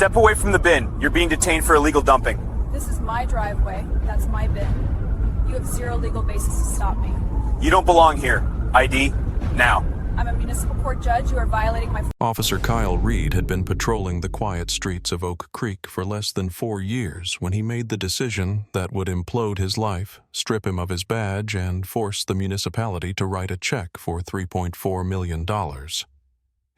Step away from the bin. You're being detained for illegal dumping. This is my driveway. That's my bin. You have zero legal basis to stop me. You don't belong here. ID, now. I'm a municipal court judge. You are violating my... Officer Kyle Reed had been patrolling the quiet streets of Oak Creek for less than 4 years when he made the decision that would implode his life, strip him of his badge, and force the municipality to write a check for $3.4 million.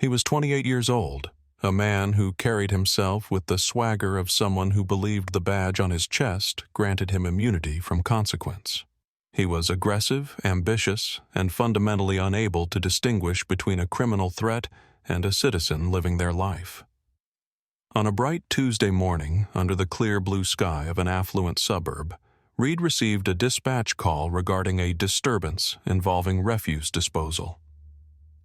He was 28 years old, a man who carried himself with the swagger of someone who believed the badge on his chest granted him immunity from consequence. He was aggressive, ambitious, and fundamentally unable to distinguish between a criminal threat and a citizen living their life. On a bright Tuesday morning, under the clear blue sky of an affluent suburb, Reed received a dispatch call regarding a disturbance involving refuse disposal.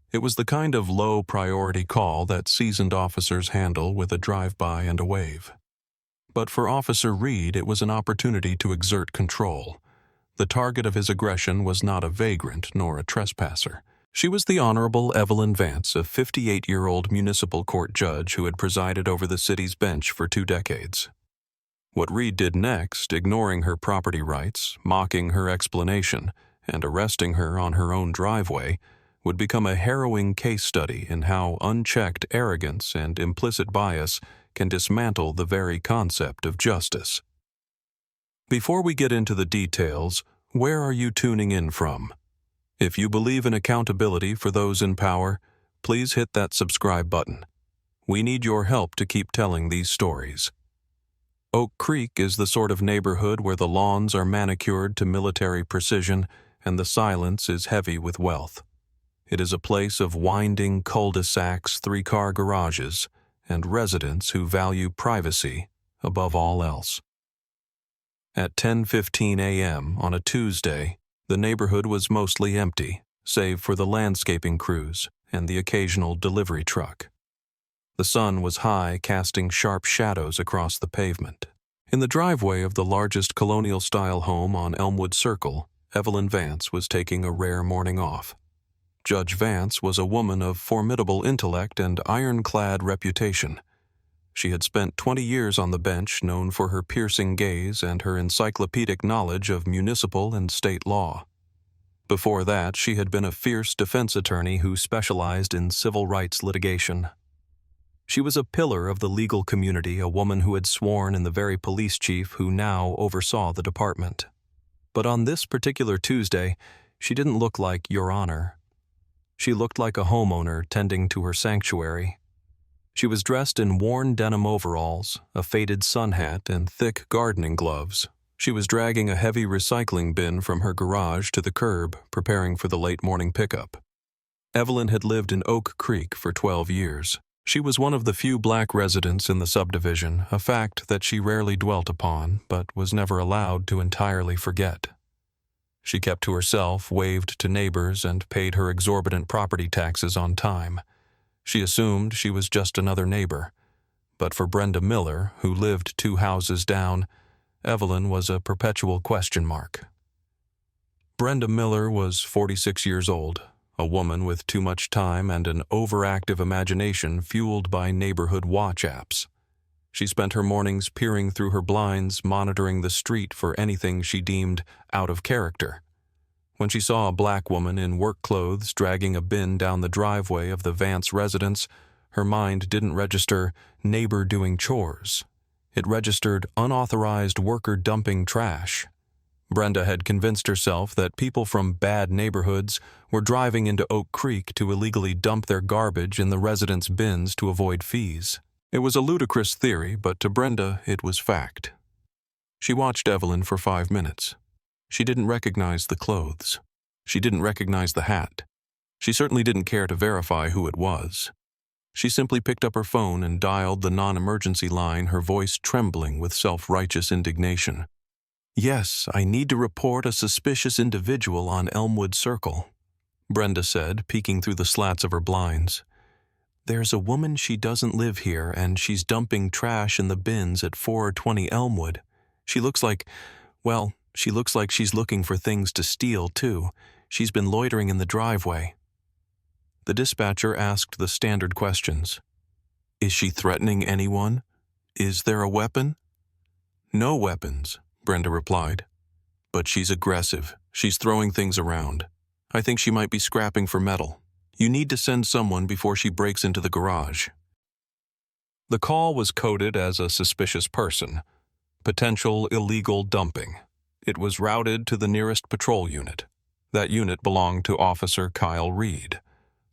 It was the kind of low-priority call that seasoned officers handle with a drive-by and a wave. But for Officer Reed, it was an opportunity to exert control. The target of his aggression was not a vagrant nor a trespasser. She was the Honorable Evelyn Vance, a 58-year-old municipal court judge who had presided over the city's bench for 2 decades. What Reed did next, ignoring her property rights, mocking her explanation, and arresting her on her own driveway, would become a harrowing case study in how unchecked arrogance and implicit bias can dismantle the very concept of justice. Before we get into the details, where are you tuning in from? If you believe in accountability for those in power, please hit that subscribe button. We need your help to keep telling these stories. Oak Creek is the sort of neighborhood where the lawns are manicured to military precision and the silence is heavy with wealth. It is a place of winding cul-de-sacs, 3-car garages, and residents who value privacy above all else. At 10:15 a.m. on a Tuesday, the neighborhood was mostly empty, save for the landscaping crews and the occasional delivery truck. The sun was high, casting sharp shadows across the pavement. In the driveway of the largest colonial-style home on Elmwood Circle, Evelyn Vance was taking a rare morning off. Judge Vance was a woman of formidable intellect and ironclad reputation. She had spent 20 years on the bench, known for her piercing gaze and her encyclopedic knowledge of municipal and state law. Before that, she had been a fierce defense attorney who specialized in civil rights litigation. She was a pillar of the legal community, a woman who had sworn in the very police chief who now oversaw the department. But on this particular Tuesday, she didn't look like Your Honor. She looked like a homeowner tending to her sanctuary. She was dressed in worn denim overalls, a faded sun hat, and thick gardening gloves. She was dragging a heavy recycling bin from her garage to the curb, preparing for the late morning pickup. Evelyn had lived in Oak Creek for 12 years. She was one of the few black residents in the subdivision, a fact that she rarely dwelt upon, but was never allowed to entirely forget. She kept to herself, waved to neighbors, and paid her exorbitant property taxes on time. She assumed she was just another neighbor. But for Brenda Miller, who lived 2 houses down, Evelyn was a perpetual question mark. Brenda Miller was 46 years old, a woman with too much time and an overactive imagination fueled by neighborhood watch apps. She spent her mornings peering through her blinds, monitoring the street for anything she deemed out of character. When she saw a black woman in work clothes dragging a bin down the driveway of the Vance residence, her mind didn't register neighbor doing chores. It registered unauthorized worker dumping trash. Brenda had convinced herself that people from bad neighborhoods were driving into Oak Creek to illegally dump their garbage in the residents' bins to avoid fees. It was a ludicrous theory, but to Brenda it was fact. She watched Evelyn for 5 minutes. She didn't recognize the clothes. She didn't recognize the hat. She certainly didn't care to verify who it was. She simply picked up her phone and dialed the non-emergency line, her voice trembling with self-righteous indignation. "Yes, I need to report a suspicious individual on Elmwood Circle," Brenda said, peeking through the slats of her blinds. "There's a woman, she doesn't live here, and she's dumping trash in the bins at 420 Elmwood. She looks like she's looking for things to steal, too. She's been loitering in the driveway." The dispatcher asked the standard questions. "Is she threatening anyone? Is there a weapon? No weapons, Brenda replied. But she's aggressive. She's throwing things around. I think she might be scrapping for metal. You need to send someone before she breaks into the garage. The call was coded as a suspicious person. Potential illegal dumping. It was routed to the nearest patrol unit. That unit belonged to Officer Kyle Reed.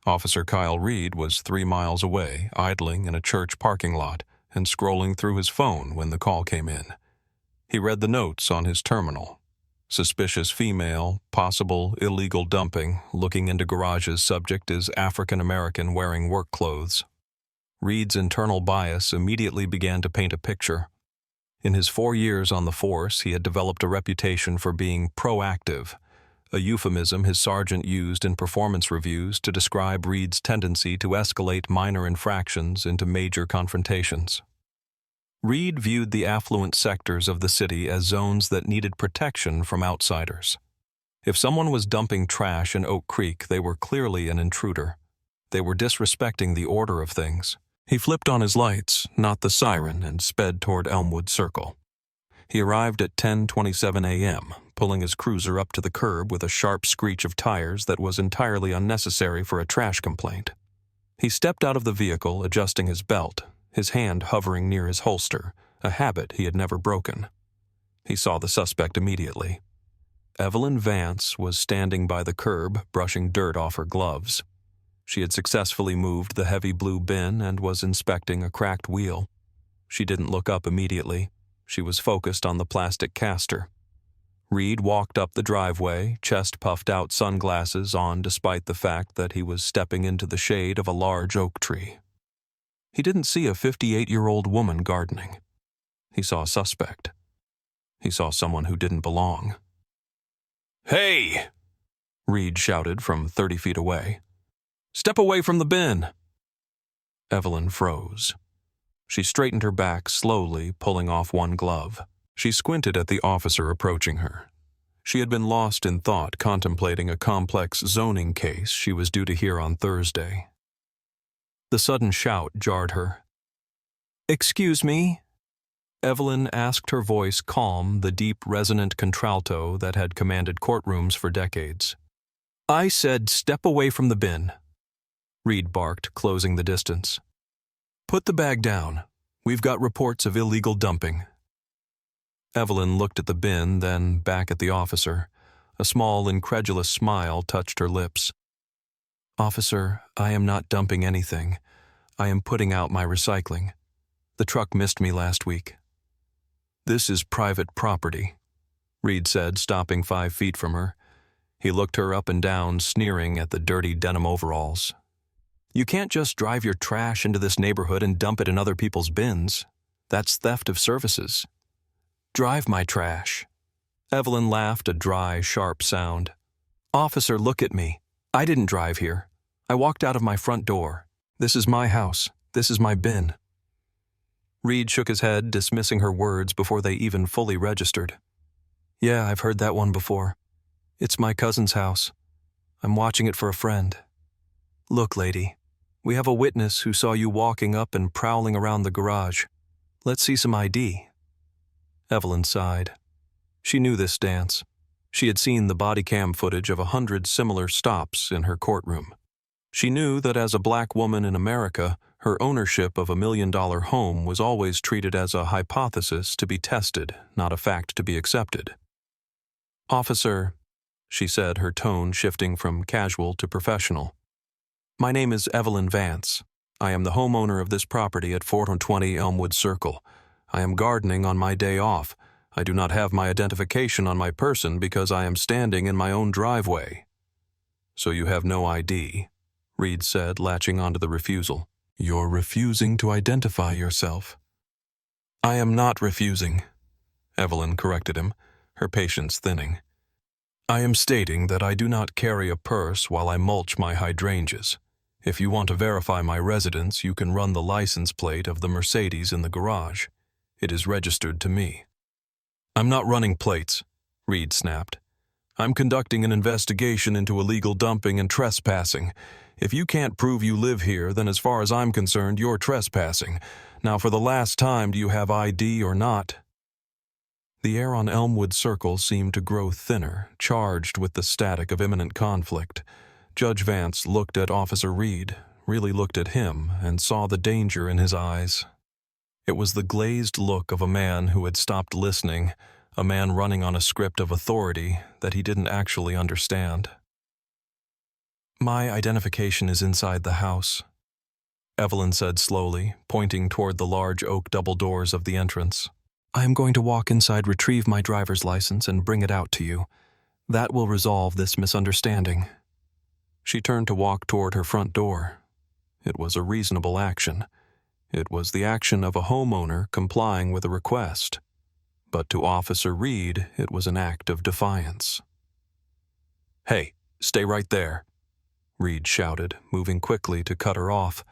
Officer Kyle Reed was 3 miles away, idling in a church parking lot and scrolling through his phone when the call came in. He read the notes on his terminal. Suspicious female, possible illegal dumping, looking into garages. Subject is African American wearing work clothes. Reed's internal bias immediately began to paint a picture. In his 4 years on the force, he had developed a reputation for being proactive, a euphemism his sergeant used in performance reviews to describe Reed's tendency to escalate minor infractions into major confrontations. Reed viewed the affluent sectors of the city as zones that needed protection from outsiders. If someone was dumping trash in Oak Creek, they were clearly an intruder. They were disrespecting the order of things. He flipped on his lights, not the siren, and sped toward Elmwood Circle. He arrived at 10:27 a.m., pulling his cruiser up to the curb with a sharp screech of tires that was entirely unnecessary for a trash complaint. He stepped out of the vehicle, adjusting his belt, his hand hovering near his holster, a habit he had never broken. He saw the suspect immediately. Evelyn Vance was standing by the curb, brushing dirt off her gloves. She had successfully moved the heavy blue bin and was inspecting a cracked wheel. She didn't look up immediately. She was focused on the plastic caster. Reed walked up the driveway, chest puffed out, sunglasses on despite the fact that he was stepping into the shade of a large oak tree. He didn't see a 58-year-old woman gardening. He saw a suspect. He saw someone who didn't belong. "Hey!" Reed shouted from 30 feet away. "Step away from the bin!" Evelyn froze. She straightened her back slowly, pulling off one glove. She squinted at the officer approaching her. She had been lost in thought, contemplating a complex zoning case she was due to hear on Thursday. The sudden shout jarred her. "Excuse me?" Evelyn asked, her voice calm, the deep, resonant contralto that had commanded courtrooms for decades. "I said step away from the bin," Reed barked, closing the distance. "Put the bag down. We've got reports of illegal dumping." Evelyn looked at the bin, then back at the officer. A small, incredulous smile touched her lips. "Officer, I am not dumping anything. I am putting out my recycling. The truck missed me last week." "This is private property," Reed said, stopping 5 feet from her. He looked her up and down, sneering at the dirty denim overalls. "You can't just drive your trash into this neighborhood and dump it in other people's bins. That's theft of services." "Drive my trash." Evelyn laughed, a dry, sharp sound. "Officer, look at me. I didn't drive here. I walked out of my front door. This is my house. This is my bin." Reed shook his head, dismissing her words before they even fully registered. "Yeah, I've heard that one before. It's my cousin's house. I'm watching it for a friend. Look, lady, we have a witness who saw you walking up and prowling around the garage. Let's see some ID." Evelyn sighed. She knew this dance. She had seen the body cam footage of 100 similar stops in her courtroom. She knew that as a black woman in America, her ownership of $1 million home was always treated as a hypothesis to be tested, not a fact to be accepted. "Officer," she said, her tone shifting from casual to professional. "My name is Evelyn Vance. I am the homeowner of this property at 420 Elmwood Circle. I am gardening on my day off. I do not have my identification on my person because I am standing in my own driveway." "So you have no ID," Reed said, latching onto the refusal. "You're refusing to identify yourself." "I am not refusing," Evelyn corrected him, her patience thinning. "I am stating that I do not carry a purse while I mulch my hydrangeas. If you want to verify my residence, you can run the license plate of the Mercedes in the garage. It is registered to me." "I'm not running plates," Reed snapped. I'm conducting an investigation into illegal dumping and trespassing. If you can't prove you live here, then as far as I'm concerned, you're trespassing. Now, for the last time, do you have ID or not?" The air on Elmwood Circle seemed to grow thinner, charged with the static of imminent conflict. Judge Vance looked at Officer Reed, really looked at him, and saw the danger in his eyes. It was the glazed look of a man who had stopped listening, a man running on a script of authority that he didn't actually understand. "My identification is inside the house," Evelyn said slowly, pointing toward the large oak double doors of the entrance. "I am going to walk inside, retrieve my driver's license, and bring it out to you. That will resolve this misunderstanding." She turned to walk toward her front door. It was a reasonable action. It was the action of a homeowner complying with a request. But to Officer Reed, it was an act of defiance. "Hey, stay right there," Reed shouted, moving quickly to cut her off.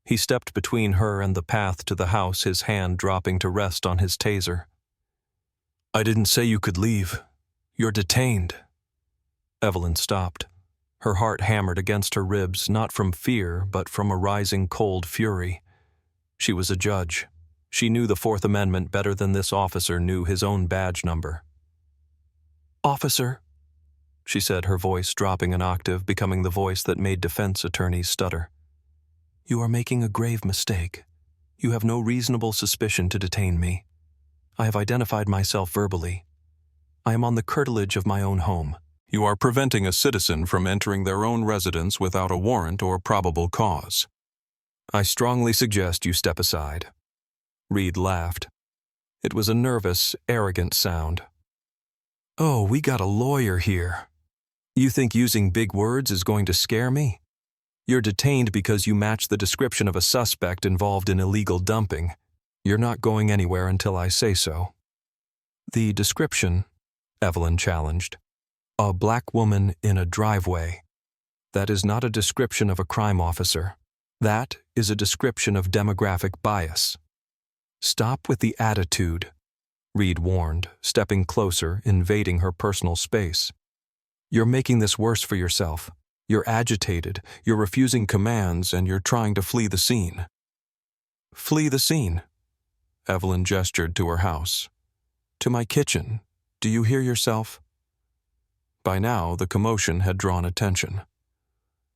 He stepped between her and the path to the house, his hand dropping to rest on his taser. "I didn't say you could leave. You're detained." Evelyn stopped. Her heart hammered against her ribs, not from fear, but from a rising cold fury. She was a judge. She knew the Fourth Amendment better than this officer knew his own badge number. "Officer," she said, her voice dropping an octave, becoming the voice that made defense attorneys stutter. "You are making a grave mistake. You have no reasonable suspicion to detain me. I have identified myself verbally. I am on the curtilage of my own home." "You are preventing a citizen from entering their own residence without a warrant or probable cause. I strongly suggest you step aside." Reed laughed. It was a nervous, arrogant sound. "Oh, we got a lawyer here. You think using big words is going to scare me? You're detained because you match the description of a suspect involved in illegal dumping. You're not going anywhere until I say so." "The description," Evelyn challenged. "A black woman in a driveway. That is not a description of a crime officer. That is a description of demographic bias." "Stop with the attitude," Reed warned, stepping closer, invading her personal space. "You're making this worse for yourself. You're agitated, you're refusing commands, and you're trying to flee the scene." "Flee the scene?" Evelyn gestured to her house. "To my kitchen. Do you hear yourself?" By now, the commotion had drawn attention.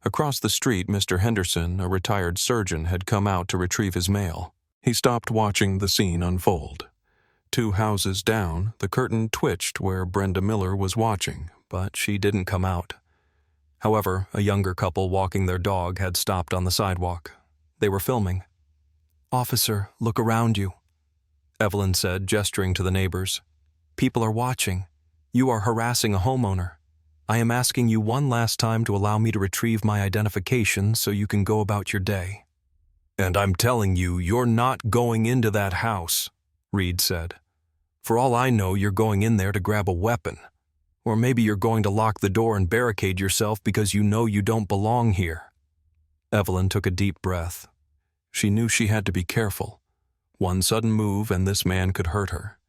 Across the street, Mr. Henderson, a retired surgeon, had come out to retrieve his mail. He stopped watching the scene unfold. 2 houses down, the curtain twitched where Brenda Miller was watching, but she didn't come out. However, a younger couple walking their dog had stopped on the sidewalk. They were filming. "Officer, look around you," Evelyn said, gesturing to the neighbors. "People are watching. You are harassing a homeowner. I am asking you one last time to allow me to retrieve my identification so you can go about your day." "And I'm telling you, you're not going into that house," Reed said. "For all I know, you're going in there to grab a weapon. Or maybe you're going to lock the door and barricade yourself because you know you don't belong here." Evelyn took a deep breath. She knew she had to be careful. One sudden move and this man could hurt her.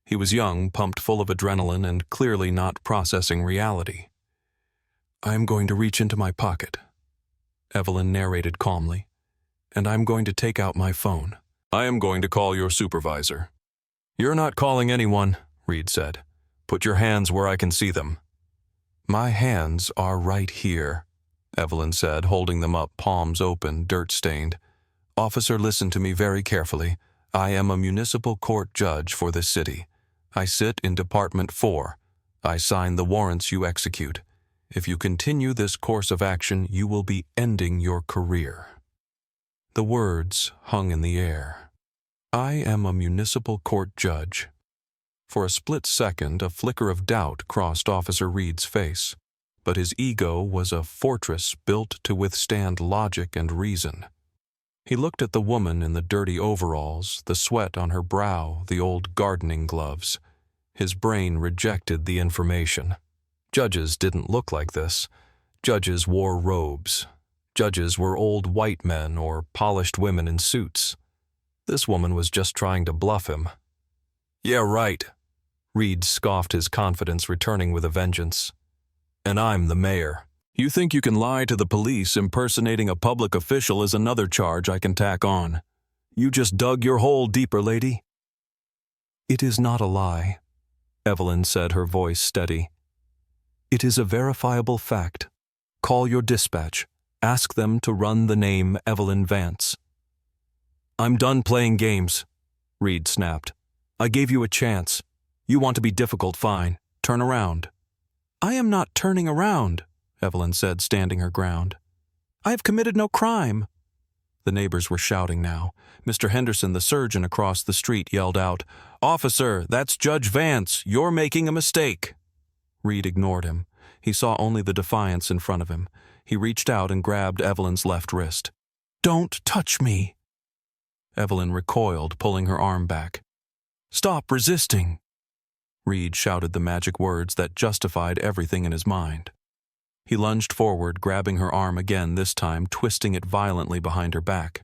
He was young, pumped full of adrenaline, and clearly not processing reality. "I'm going to reach into my pocket," Evelyn narrated calmly, "and I'm going to take out my phone. I am going to call your supervisor." "You're not calling anyone," Reed said. "Put your hands where I can see them." "My hands are right here," Evelyn said, holding them up, palms open, dirt-stained. "Officer, listen to me very carefully. I am a municipal court judge for this city. I sit in Department 4. I sign the warrants you execute. If you continue this course of action, you will be ending your career." The words hung in the air. "I am a municipal court judge." For a split second, a flicker of doubt crossed Officer Reed's face, but his ego was a fortress built to withstand logic and reason. He looked at the woman in the dirty overalls, the sweat on her brow, the old gardening gloves. His brain rejected the information. Judges didn't look like this. Judges wore robes. Judges were old white men or polished women in suits. This woman was just trying to bluff him. "Yeah, right," Reed scoffed, his confidence returning with a vengeance. "And I'm the mayor. You think you can lie to the police impersonating a public official is another charge I can tack on. You just dug your hole deeper, lady." "It is not a lie," Evelyn said, her voice steady. "It is a verifiable fact. Call your dispatch. Ask them to run the name Evelyn Vance." "I'm done playing games," Reed snapped. "I gave you a chance. You want to be difficult, fine. Turn around." "I am not turning around," Evelyn said, standing her ground. "I have committed no crime." The neighbors were shouting now. Mr. Henderson, the surgeon across the street, yelled out, "Officer, that's Judge Vance. You're making a mistake." Reed ignored him. He saw only the defiance in front of him. He reached out and grabbed Evelyn's left wrist. "Don't touch me." Evelyn recoiled, pulling her arm back. "Stop resisting." Reed shouted the magic words that justified everything in his mind. He lunged forward, grabbing her arm again, this time twisting it violently behind her back.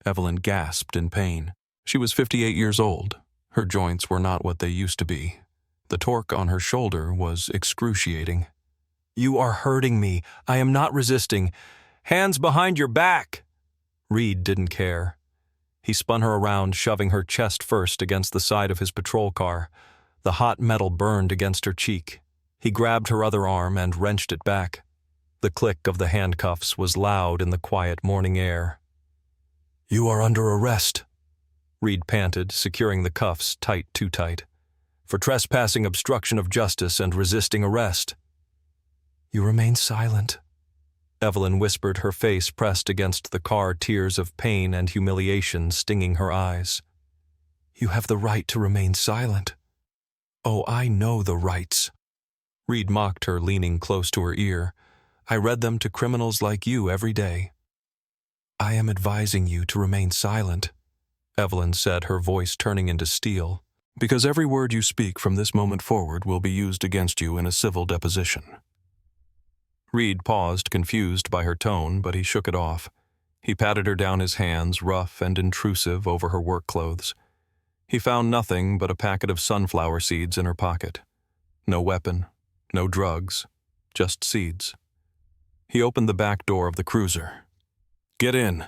Evelyn gasped in pain. She was 58 years old. Her joints were not what they used to be. The torque on her shoulder was excruciating. "You are hurting me. I am not resisting. Hands behind your back!" Reed didn't care. He spun her around, shoving her chest first against the side of his patrol car. The hot metal burned against her cheek. He grabbed her other arm and wrenched it back. The click of the handcuffs was loud in the quiet morning air. "You are under arrest," Reed panted, securing the cuffs too tight. "For trespassing, obstruction of justice, and resisting arrest." "You remain silent," Evelyn whispered, her face pressed against the car, tears of pain and humiliation stinging her eyes. "You have the right to remain silent." "Oh, I know the rights." Reed mocked her, leaning close to her ear. "I read them to criminals like you every day." "I am advising you to remain silent," Evelyn said, her voice turning into steel. "Because every word you speak from this moment forward will be used against you in a civil deposition." Reed paused, confused by her tone, but he shook it off. He patted her down, his hands rough and intrusive over her work clothes. He found nothing but a packet of sunflower seeds in her pocket. No weapon, no drugs, just seeds. He opened the back door of the cruiser. "Get in."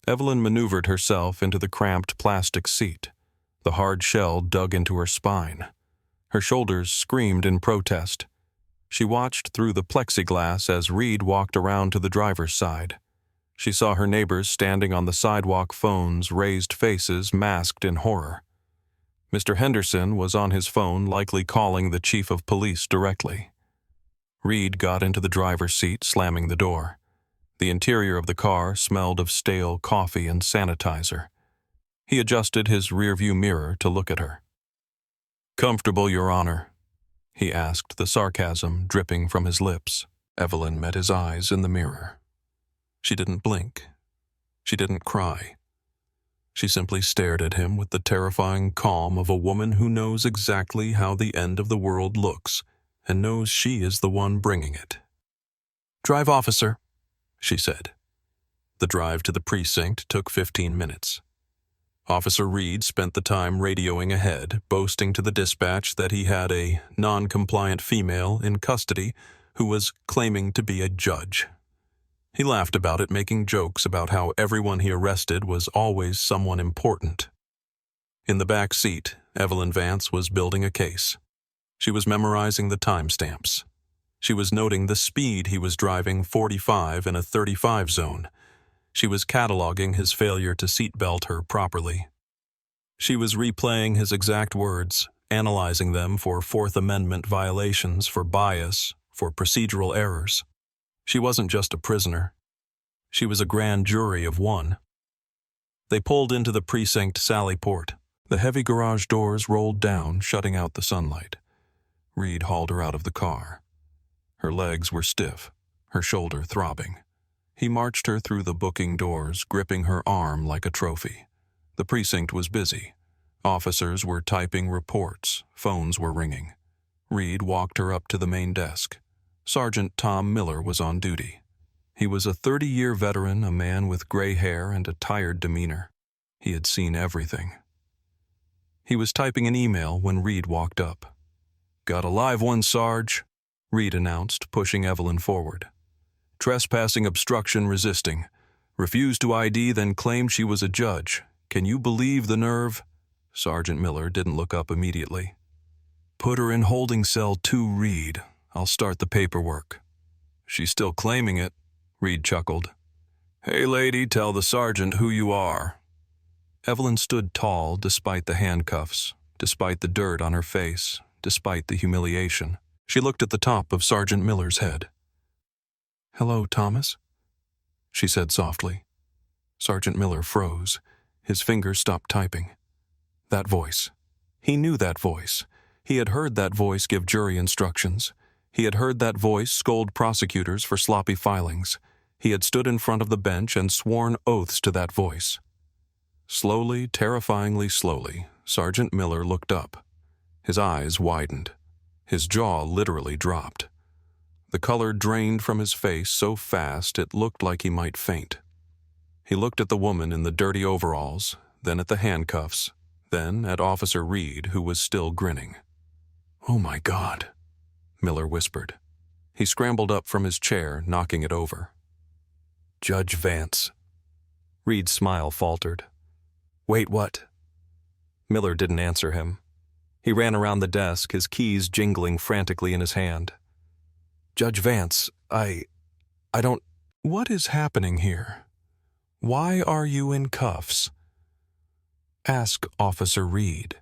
Evelyn maneuvered herself into the cramped plastic seat. The hard shell dug into her spine. Her shoulders screamed in protest. She watched through the plexiglass as Reed walked around to the driver's side. She saw her neighbors standing on the sidewalk, phones, raised faces, masked in horror. Mr. Henderson was on his phone, likely calling the chief of police directly. Reed got into the driver's seat, slamming the door. The interior of the car smelled of stale coffee and sanitizer. He adjusted his rearview mirror to look at her. "Comfortable, Your Honor?" he asked, the sarcasm dripping from his lips. Evelyn met his eyes in the mirror. She didn't blink. She didn't cry. She simply stared at him with the terrifying calm of a woman who knows exactly how the end of the world looks and knows she is the one bringing it. "Drive, officer," she said. The drive to the precinct took 15 minutes. Officer Reed spent the time radioing ahead, boasting to the dispatch that he had a non-compliant female in custody who was claiming to be a judge. He laughed about it, making jokes about how everyone he arrested was always someone important. In the back seat, Evelyn Vance was building a case. She was memorizing the timestamps. She was noting the speed he was driving, 45 in a 35 zone. She was cataloging his failure to seatbelt her properly. She was replaying his exact words, analyzing them for Fourth Amendment violations, for bias, for procedural errors. She wasn't just a prisoner. She was a grand jury of one. They pulled into the precinct sally port. The heavy garage doors rolled down, shutting out the sunlight. Reed hauled her out of the car. Her legs were stiff, her shoulder throbbing. He marched her through the booking doors, gripping her arm like a trophy. The precinct was busy. Officers were typing reports. Phones were ringing. Reed walked her up to the main desk. Sergeant Tom Miller was on duty. He was a 30-year veteran, a man with gray hair and a tired demeanor. He had seen everything. He was typing an email when Reed walked up. "Got a live one, Sarge," Reed announced, pushing Evelyn forward. "Trespassing, obstruction, resisting. Refused to ID, then claimed she was a judge. Can you believe the nerve?" Sergeant Miller didn't look up immediately. "Put her in holding cell 2, Reed. I'll start the paperwork." "She's still claiming it," Reed chuckled. "Hey, lady, tell the sergeant who you are." Evelyn stood tall despite the handcuffs, despite the dirt on her face, despite the humiliation. She looked at the top of Sergeant Miller's head. "Hello, Thomas," she said softly. Sergeant Miller froze. His fingers stopped typing. That voice. He knew that voice. He had heard that voice give jury instructions. He had heard that voice scold prosecutors for sloppy filings. He had stood in front of the bench and sworn oaths to that voice. Slowly, terrifyingly slowly, Sergeant Miller looked up. His eyes widened. His jaw literally dropped. The color drained from his face so fast it looked like he might faint. He looked at the woman in the dirty overalls, then at the handcuffs, then at Officer Reed, who was still grinning. "Oh my God," Miller whispered. He scrambled up from his chair, knocking it over. "Judge Vance." Reed's smile faltered. "Wait, what?" Miller didn't answer him. He ran around the desk, his keys jingling frantically in his hand. "Judge Vance, I don't—" "What is happening here? Why are you in cuffs?" "Ask Officer Reed,"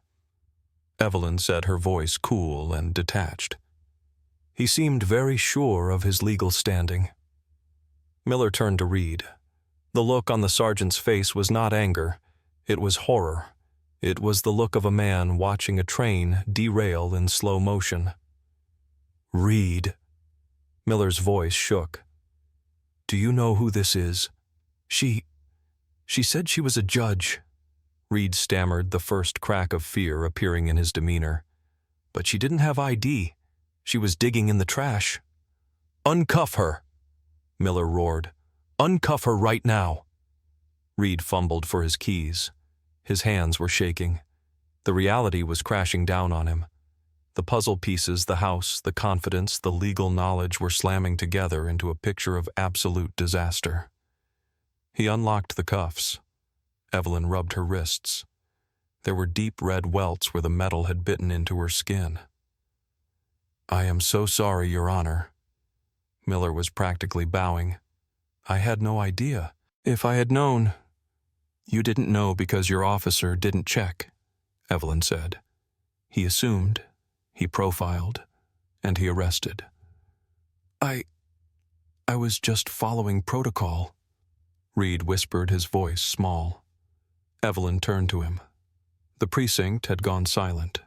Evelyn said, her voice cool and detached. "He seemed very sure of his legal standing." Miller turned to Reed. The look on the sergeant's face was not anger. It was horror. It was the look of a man watching a train derail in slow motion. "Reed," Miller's voice shook. "Do you know who this is? She said she was a judge." Reed stammered, the first crack of fear appearing in his demeanor. "But she didn't have ID. She was digging in the trash." "Uncuff her," Miller roared. "Uncuff her right now." Reed fumbled for his keys. His hands were shaking. The reality was crashing down on him. The puzzle pieces, the house, the confidence, the legal knowledge were slamming together into a picture of absolute disaster. He unlocked the cuffs. Evelyn rubbed her wrists. There were deep red welts where the metal had bitten into her skin. "I am so sorry, Your Honor." Miller was practically bowing. "I had no idea. If I had known—" "You didn't know because your officer didn't check," Evelyn said. "He assumed, he profiled, and he arrested." I was just following protocol," Reed whispered, his voice small. Evelyn turned to him. The precinct had gone silent.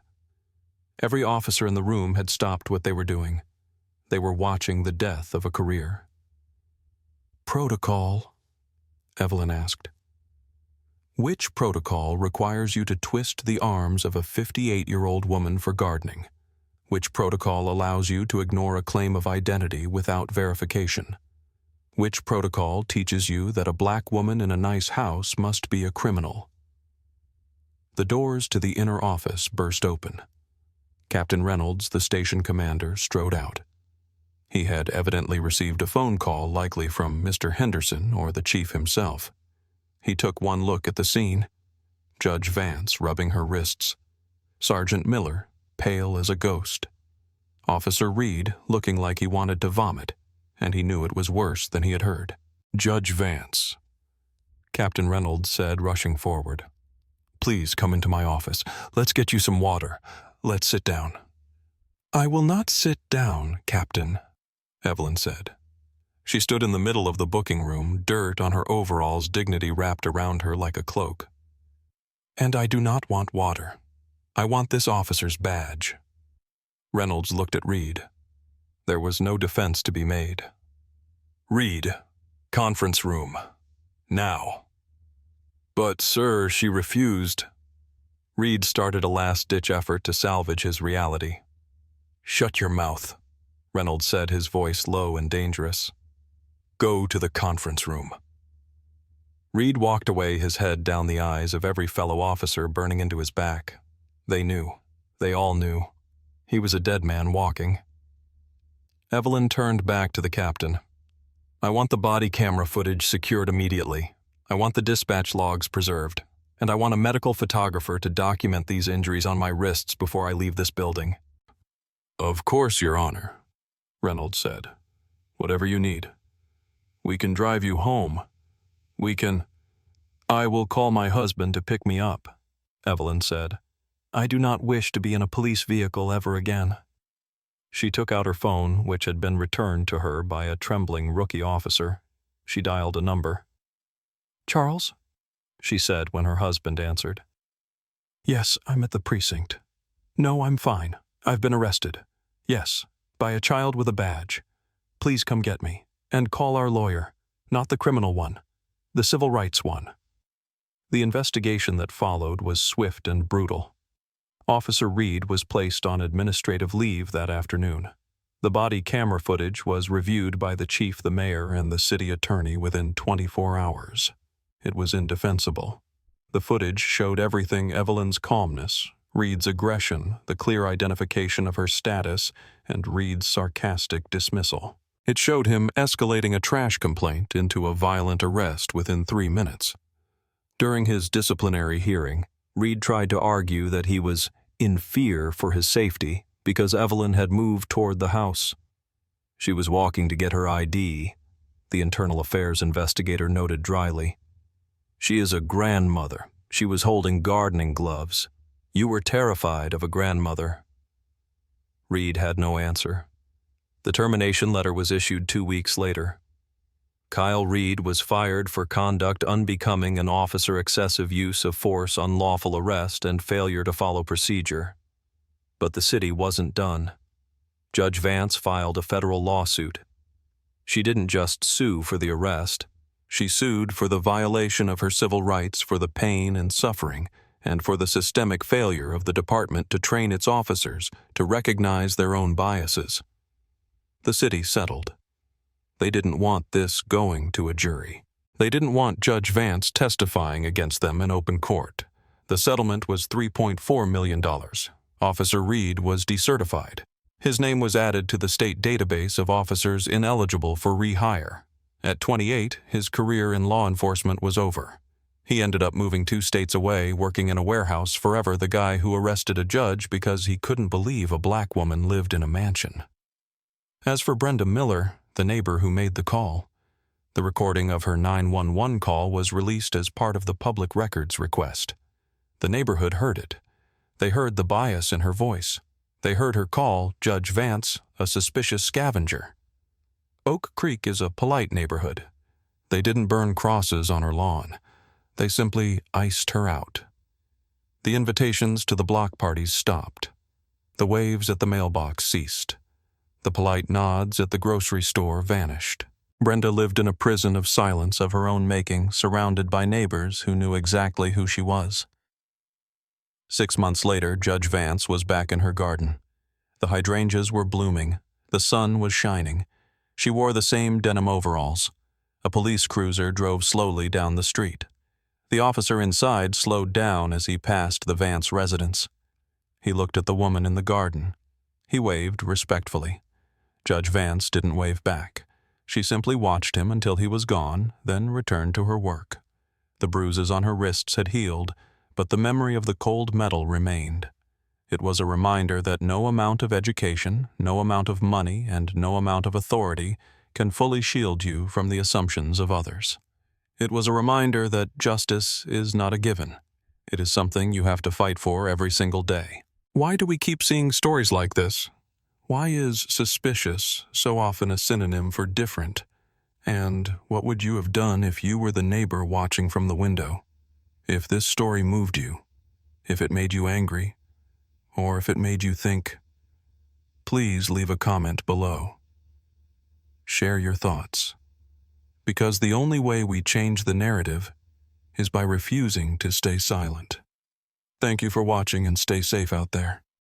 Every officer in the room had stopped what they were doing. They were watching the death of a career. "Protocol?" Evelyn asked. "Which protocol requires you to twist the arms of a 58-year-old woman for gardening? Which protocol allows you to ignore a claim of identity without verification? Which protocol teaches you that a black woman in a nice house must be a criminal?" The doors to the inner office burst open. Captain Reynolds, the station commander, strode out. He had evidently received a phone call, likely from Mr. Henderson or the chief himself. He took one look at the scene. Judge Vance rubbing her wrists. Sergeant Miller, pale as a ghost. Officer Reed looking like he wanted to vomit, and he knew it was worse than he had heard. "Judge Vance," Captain Reynolds said, rushing forward. "Please come into my office. Let's get you some water. Let's sit down." "I will not sit down, Captain," Evelyn said. She stood in the middle of the booking room, dirt on her overalls, dignity wrapped around her like a cloak. "And I do not want water. I want this officer's badge." Reynolds looked at Reed. There was no defense to be made. "Reed, conference room. Now." "But, sir, she refused." Reed started a last-ditch effort to salvage his reality. "Shut your mouth," Reynolds said, his voice low and dangerous. "Go to the conference room." Reed walked away, his head down the eyes of every fellow officer burning into his back. They knew. They all knew. He was a dead man walking. Evelyn turned back to the captain. I want the body camera footage secured immediately. I want the dispatch logs preserved. And I want a medical photographer to document these injuries on my wrists before I leave this building. Of course, Your Honor, Reynolds said. Whatever you need. We can drive you home. I will call my husband to pick me up, Evelyn said. I do not wish to be in a police vehicle ever again. She took out her phone, which had been returned to her by a trembling rookie officer. She dialed a number. Charles? She said when her husband answered. Yes, I'm at the precinct. No, I'm fine. I've been arrested. Yes, by a child with a badge. Please come get me, and call our lawyer, not the criminal one, the civil rights one. The investigation that followed was swift and brutal. Officer Reed was placed on administrative leave that afternoon. The body camera footage was reviewed by the chief, the mayor, and the city attorney within 24 hours. It was indefensible. The footage showed everything: Evelyn's calmness, Reed's aggression, the clear identification of her status, and Reed's sarcastic dismissal. It showed him escalating a trash complaint into a violent arrest within 3 minutes. During his disciplinary hearing, Reed tried to argue that he was in fear for his safety because Evelyn had moved toward the house. She was walking to get her ID, the internal affairs investigator noted dryly. She is a grandmother. She was holding gardening gloves. You were terrified of a grandmother. Reed had no answer. The termination letter was issued 2 weeks later. Kyle Reed was fired for conduct unbecoming an officer, excessive use of force, unlawful arrest, and failure to follow procedure. But the city wasn't done. Judge Vance filed a federal lawsuit. She didn't just sue for the arrest. She sued for the violation of her civil rights, for the pain and suffering, and for the systemic failure of the department to train its officers to recognize their own biases. The city settled. They didn't want this going to a jury. They didn't want Judge Vance testifying against them in open court. The settlement was $3.4 million. Officer Reed was decertified. His name was added to the state database of officers ineligible for rehire. At 28, his career in law enforcement was over. He ended up moving 2 states away, working in a warehouse, forever the guy who arrested a judge because he couldn't believe a black woman lived in a mansion. As for Brenda Miller, the neighbor who made the call, the recording of her 911 call was released as part of the public records request. The neighborhood heard it. They heard the bias in her voice. They heard her call Judge Vance a suspicious scavenger. Oak Creek is a polite neighborhood. They didn't burn crosses on her lawn. They simply iced her out. The invitations to the block parties stopped. The waves at the mailbox ceased. The polite nods at the grocery store vanished. Brenda lived in a prison of silence of her own making, surrounded by neighbors who knew exactly who she was. 6 months later, Judge Vance was back in her garden. The hydrangeas were blooming. The sun was shining. She wore the same denim overalls. A police cruiser drove slowly down the street. The officer inside slowed down as he passed the Vance residence. He looked at the woman in the garden. He waved respectfully. Judge Vance didn't wave back. She simply watched him until he was gone, then returned to her work. The bruises on her wrists had healed, but the memory of the cold metal remained. It was a reminder that no amount of education, no amount of money, and no amount of authority can fully shield you from the assumptions of others. It was a reminder that justice is not a given. It is something you have to fight for every single day. Why do we keep seeing stories like this? Why is suspicious so often a synonym for different? And what would you have done if you were the neighbor watching from the window? If this story moved you, if it made you angry, or if it made you think, please leave a comment below. Share your thoughts. Because the only way we change the narrative is by refusing to stay silent. Thank you for watching and stay safe out there.